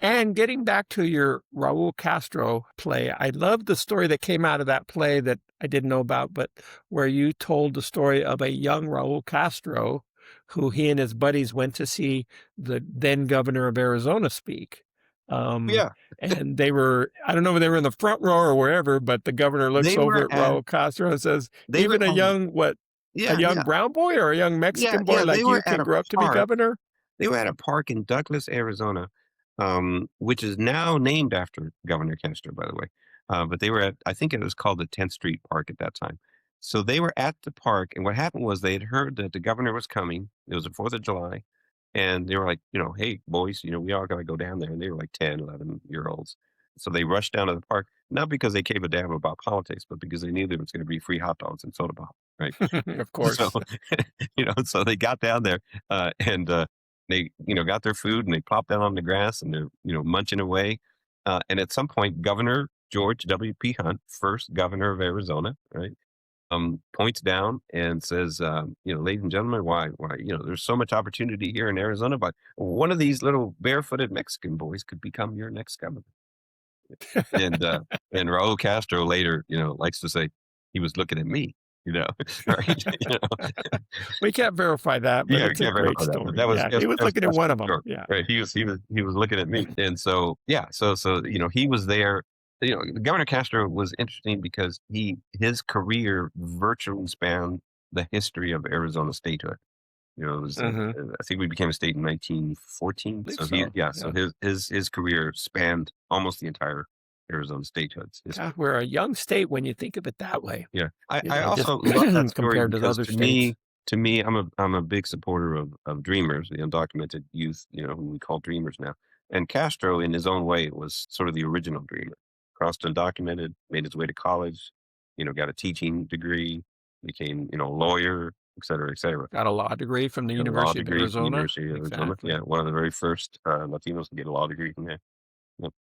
And getting back to your Raul Castro play, I love the story that came out of that play that I didn't know about, but where you told the story of a young Raul Castro who he and his buddies went to see the then governor of Arizona speak. Yeah, And they were, I don't know if they were in the front row or wherever, but the governor looks they over were at at Raul Castro and says, they were even a at young, a yeah, young yeah, brown boy or a young yeah, Mexican boy yeah. They like were you at can a grow up to be park. governor? They were at a park in Douglas, Arizona, which is now named after Governor Castro, by the way. But they were at, I think it was called the 10th Street Park at that time. So they were at the park, and what happened was they had heard that the governor was coming. It was the 4th of July. And they were like, hey, boys, we all got to go down there. And they were like 10, 11-year-olds. So they rushed down to the park, not because they gave a damn about politics, but because they knew there was going to be free hot dogs and soda pop, right? Of So, course. so they got down there and they, got their food and they plopped down on the grass and they're, munching away. And at some point, Governor George W.P. Hunt, first governor of Arizona, right, points down and says, ladies and gentlemen, why, there's so much opportunity here in Arizona, but one of these little barefooted Mexican boys could become your next governor. And Raul Castro later, likes to say he was looking at me, right? We can't verify that, but Yeah, we it's a can't great verify that, but story. that was Yeah, he was that was looking at one Castro's of them. story, Yeah. right? He was looking at me, and so yeah, so he was there. Governor Castro was interesting because his career virtually spanned the history of Arizona statehood. It was Hmm. I think we became a state in 1914. I believe So so. so Yeah. his career spanned almost the entire Arizona statehood's history. God, we're a young state when you think of it that way, Yeah, I just also love that story compared to the because other states. to me, I'm a big supporter of dreamers, the undocumented youth, who we call dreamers now. And Castro, in his own way, was sort of the original dreamer. Crossed undocumented, made his way to college, got a teaching degree, became, a lawyer, et cetera, et cetera. Got a law degree from the Got a law University of degree from the Arizona. University of Arizona. Exactly. Yeah, one of the very first Latinos to get a law degree from there. Yep.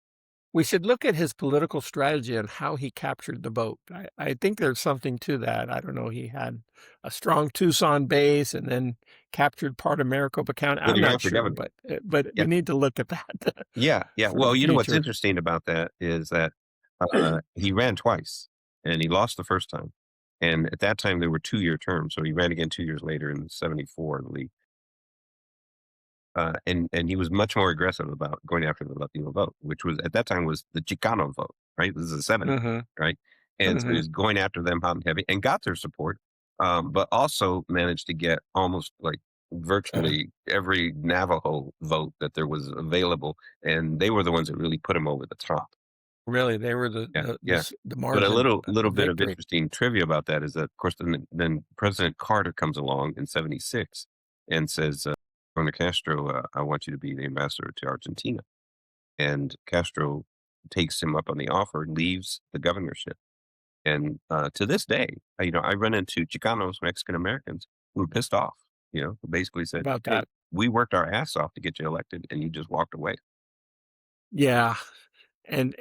We should look at his political strategy and how he captured the vote. I think there's something to that. I don't know. He had a strong Tucson base and then captured part of Maricopa County. When I'm he ran not for sure, governor. but we Yeah. need to look at that Yeah, yeah. for the Well, what's future. interesting about that is that he ran twice and he lost the first time. And at that time, there were 2-year terms. So he ran again 2 years later in 74, I believe. And he was much more aggressive about going after the Latino vote, which was at that time was the Chicano vote, right? This is the 70s, Hmm. right? And so he Hmm. was going after them hot and heavy and got their support, but also managed to get almost like virtually every Navajo vote that there was available. And they were the ones that really put him over the top. Really, they were the Yeah, the the, yeah. s- the But a margin little of bit of victory. interesting trivia about that is that, of course, then President Carter comes along in 76 and says, Governor Castro, I want you to be the ambassador to Argentina. And Castro takes him up on the offer, leaves the governorship. And to this day, I run into Chicanos, Mexican Americans, who are pissed off, who basically said, About hey, that. we worked our ass off to get you elected and you just walked away. Yeah. And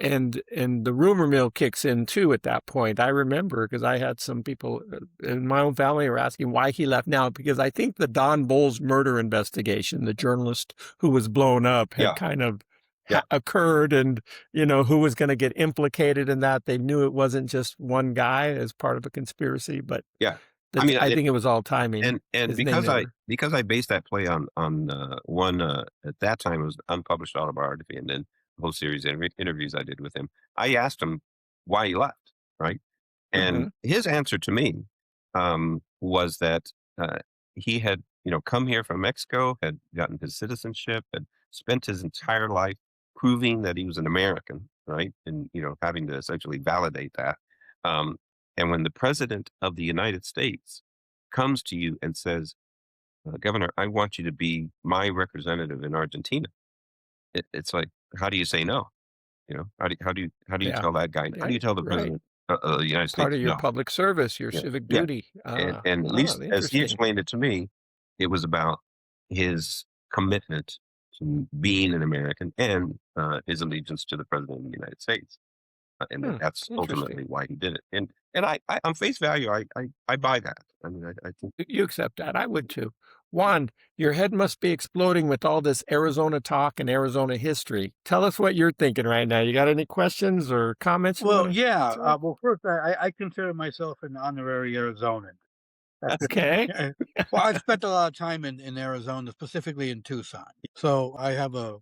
the rumor mill kicks in too at that point. I remember because I had some people in my own family were asking why he left now, because I think the Don Bolles murder investigation, the journalist who was blown up, had Yeah, kind of yeah, occurred, and who was going to get implicated in that. They knew it wasn't just one guy as part of a conspiracy, but yeah. I mean, I think it was all timing. and His name never. because I based that play on one at that time it was unpublished autobiography, and then the whole series of interviews I did with him. I asked him why he left, right? And Hmm. his answer to me was that he had come here from Mexico, had gotten his citizenship, had spent his entire life proving that he was an American, right? And having to essentially validate that. Um, and when the president of the United States comes to you and says, Governor, I want you to be my representative in Argentina, it's like, how do you say no? How do you Yeah. tell that guy? How do you Right. tell the Right. president of the United Part States of your no? public service, your Yeah, civic yeah. duty. And at Oh, least as he interesting. explained it to me, it was about his commitment to being an American and his allegiance to the president of the United States. And Hmm, that's interesting. ultimately why he did it. And I on face value, I buy that. I mean, I think You accept that. I would too. Juan, your head must be exploding with all this Arizona talk and Arizona history. Tell us what you're thinking right now. You got any questions or comments you Well, want to yeah. throw? Well, first, I consider myself an honorary Arizonan. Okay. Well, I've spent a lot of time in Arizona, specifically in Tucson. So I have a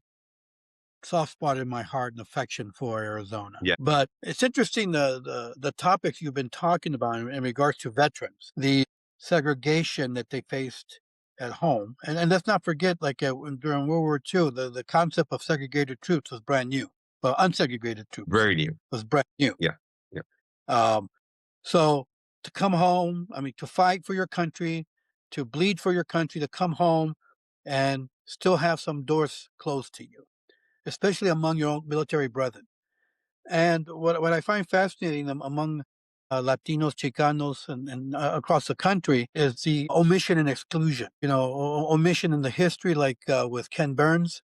soft spot in my heart and affection for Arizona. Yeah. But it's interesting the topics you've been talking about in regards to veterans, the segregation that they faced at home, and let's not forget, like during World War II, the concept of segregated troops was brand new. Well, unsegregated troops Very new. was brand new. Yeah. Yeah. Um, so to come home, I mean, to fight for your country, to bleed for your country, to come home and still have some doors closed to you, especially among your own military brethren. And what I find fascinating among Latinos, Chicanos, and across the country is the omission and exclusion. You know, omission in the history, like with Ken Burns,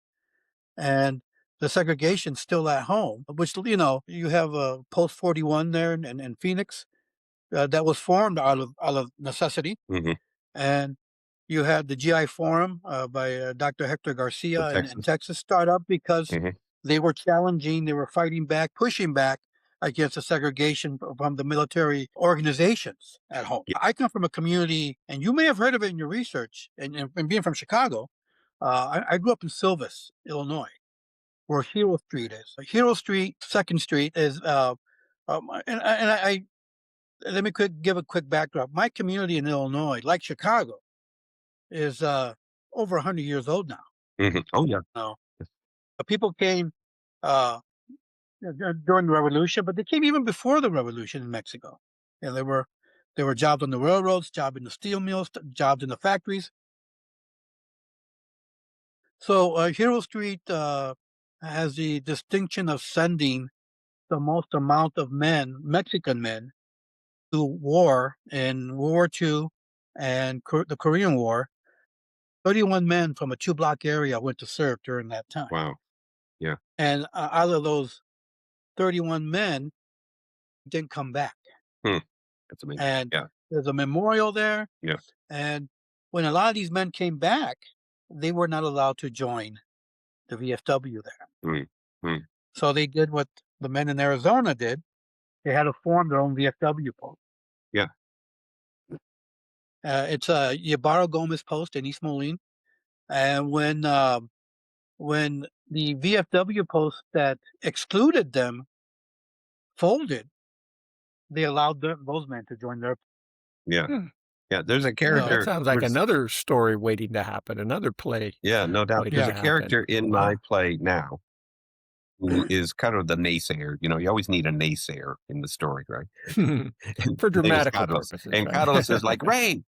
and the segregation still at home, which, you know, you have Post 41 there in Phoenix that was formed out of necessity. Mm-hmm. And you had the GI Forum by Dr. Hector Garcia in Texas start up because Mm-hmm. they were challenging, they were fighting back, pushing back against the segregation from the military organizations at home. Yeah. I come from a community, and you may have heard of it in your research, and being from Chicago, I grew up in Silvis, Illinois, where Hero Street is. Hero Street, 2nd Street is, let me give a quick backdrop. My community in Illinois, like Chicago, is over 100 years old now. Mm-hmm. Oh, yeah. No, people came uh, during the revolution, but they came even before the revolution in Mexico. And there were jobs on the railroads, jobs in the steel mills, jobs in the factories. So Hero Street has the distinction of sending the most amount of men, Mexican men, to war in World War II and the Korean War. 31 men from a 2-block area went to serve during that time. Wow. Yeah. And out of those 31 men, didn't come back. That's amazing. And Yeah. there's a memorial there. Yeah. And when a lot of these men came back, they were not allowed to join the VFW there. Mm. So they did what the men in Arizona did. They had to form their own VFW post. Yeah. It's a Ybarra Gomez post in East Moline. And when the VFW post that excluded them folded, they allowed those men to join their. Yeah. Yeah. There's a That character. sounds like another story waiting to happen, another play. Yeah, no doubt. waiting There's to a happen. character in my play now who is kind of the naysayer. You know, you always need a naysayer in the story, right? For dramatic Catalyst. purposes. And right? Catalyst is like, Ray,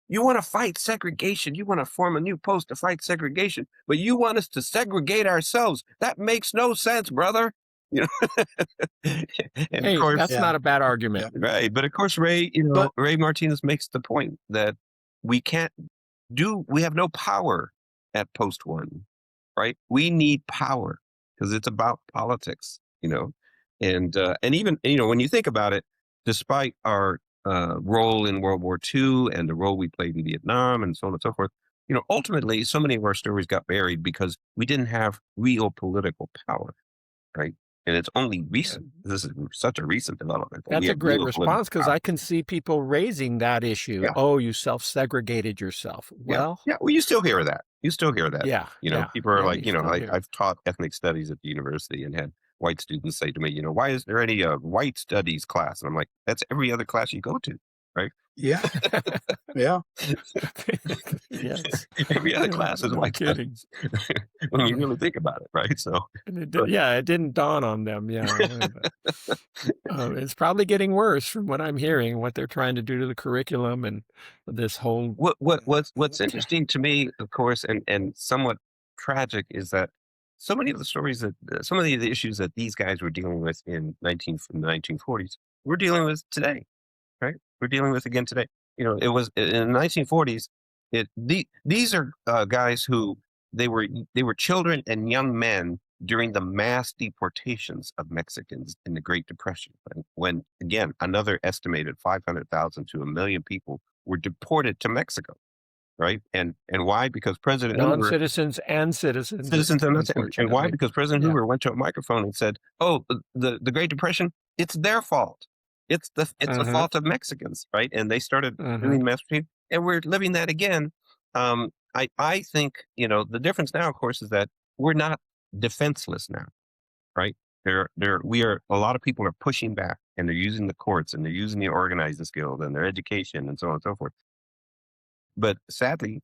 you want to fight segregation. You want to form a new post to fight segregation, but you want us to segregate ourselves. That makes no sense, brother. You know, and Hey, of course, that's not a bad argument. right. But of course, Ray, Ray Martínez makes the point that we have no power at Post 1, right? We need power because it's about politics, you know, and even, you know, when you think about it, despite our role in World War II and the role we played in Vietnam and so on and so forth, you know, ultimately, so many of our stories got buried because we didn't have real political power, right? And it's only recent. This is such a recent development. That's a great response because I can see people raising that issue. Yeah. Oh, you self-segregated yourself. Well, well, you still hear that. Yeah. You know, people are like, you you know, still like hear. I've taught ethnic studies at the university and had white students say to me, you know, why is there any white studies class? And I'm like, that's every other class you go to, right? Yeah. Yeah. Yes. Every other class is No white kidding. studies. When you really think about it, right? So, And it didn't dawn on them. Yeah. It's probably getting worse from what I'm hearing, what they're trying to do to the curriculum and this whole. What's interesting to me, of course, and somewhat tragic is that so many of the stories that some of the issues that these guys were dealing with in the 1940s, we're dealing with today, right? We're dealing with again today. You know, it was in the 1940s. These are guys who they were children and young men during the mass deportations of Mexicans in the Great Depression, when again another estimated 500,000 to 1 million people were deported to Mexico. right? And why? Because President Hoover, Non-citizens and citizens, citizens and and why? unfortunately. Because President Yeah. Hoover went to a microphone and said, "Oh, the Great Depression, it's their fault. It's the Mhm, fault of Mexicans, right?" And they started mhm. doing the mass machine, and we're living that again. I think the difference now, of course, is that we're not defenseless now, right? We are, a lot of people are pushing back, and they're using the courts, and they're using the organizing skills and their education and so on and so forth. But sadly,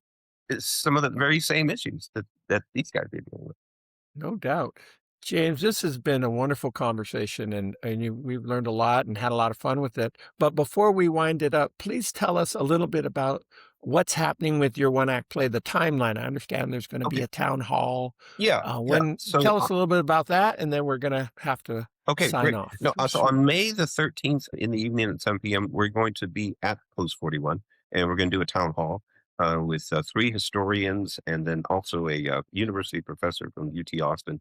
it's some of the very same issues that these guys are dealing with. No doubt. James, this has been a wonderful conversation, we've learned a lot and had a lot of fun with it. But before we wind it up, please tell us a little bit about what's happening with your one-act play, the timeline. I understand there's going to be Okay. a town hall. Yeah. Yeah. When So, tell us a little bit about that, and then we're going to have to okay, sign great. off. No, so on May the 13th in the evening at 7 p.m., we're going to be at Post 41, and we're going to do a town hall with three historians and then also a university professor from UT Austin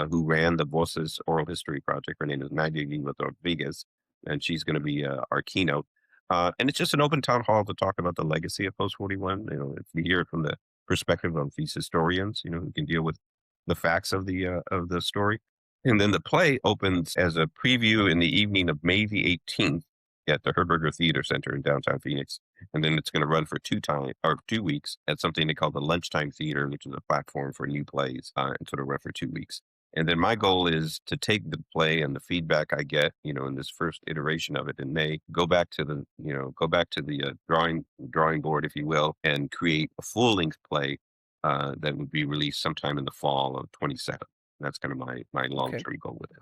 who ran the Voices Oral History Project. Her name is Maggie Rodriguez, and she's going to be our keynote. And it's just an open town hall to talk about the legacy of Post 41. If you hear it from the perspective of these historians, who can deal with the facts of the story. And then the play opens as a preview in the evening of May the 18th at the Herberger Theater Center in downtown Phoenix. And then it's going to run for 2 weeks at something they call the Lunchtime Theater, which is a platform for new plays, and sort of run for 2 weeks. And then my goal is to take the play and the feedback I get, in this first iteration of it in May, go back to the drawing board, if you will, and create a full length play that would be released sometime in the fall of 27. That's kind of my long Okay. term goal with it.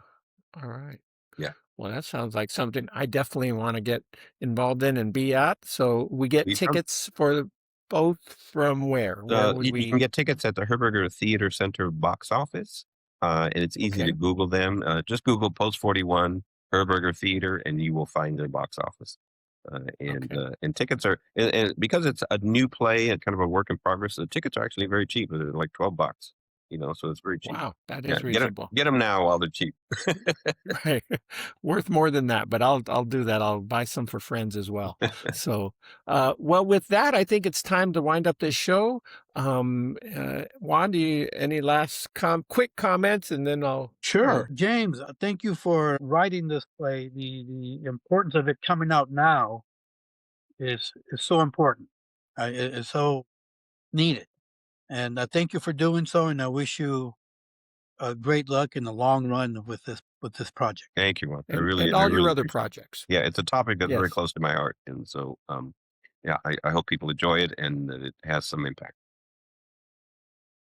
All right. Yeah, Well, that sounds like something I definitely want to get involved in and be at. So we get please come. tickets for both from where? Where would You can we? get tickets at the Herberger Theater Center box office, and it's easy to Okay. Google them. Just Google Post 41 Herberger Theater, and you will find their box office. Okay. And tickets are, and because it's a new play and kind of a work in progress, the tickets are actually very cheap. They're like $12, so it's very cheap. Wow, that Yeah, is reasonable. get them now while they're cheap. Right. Worth more than that, but I'll do that. I'll buy some for friends as well. So, well, with that, I think it's time to wind up this show. Juan, any last quick comments, and then I'll. Sure. James, thank you for writing this play. The importance of it coming out now is so important. It's so needed. And thank you for doing so. And I wish you great luck in the long run with this project. Thank you, Mark. And I all your really other appreciate it. projects. Yeah, it's a topic that's very Yes. close to my heart, and so yeah, I hope people enjoy it and that it has some impact.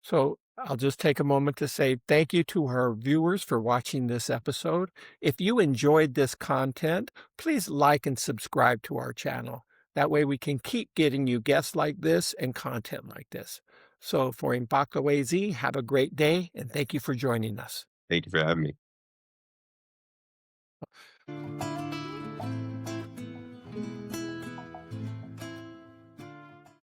So I'll just take a moment to say thank you to our viewers for watching this episode. If you enjoyed this content, please like and subscribe to our channel. That way we can keep getting you guests like this and content like this. So for Impacto AZ, have a great day and thank you for joining us. Thank you for having me.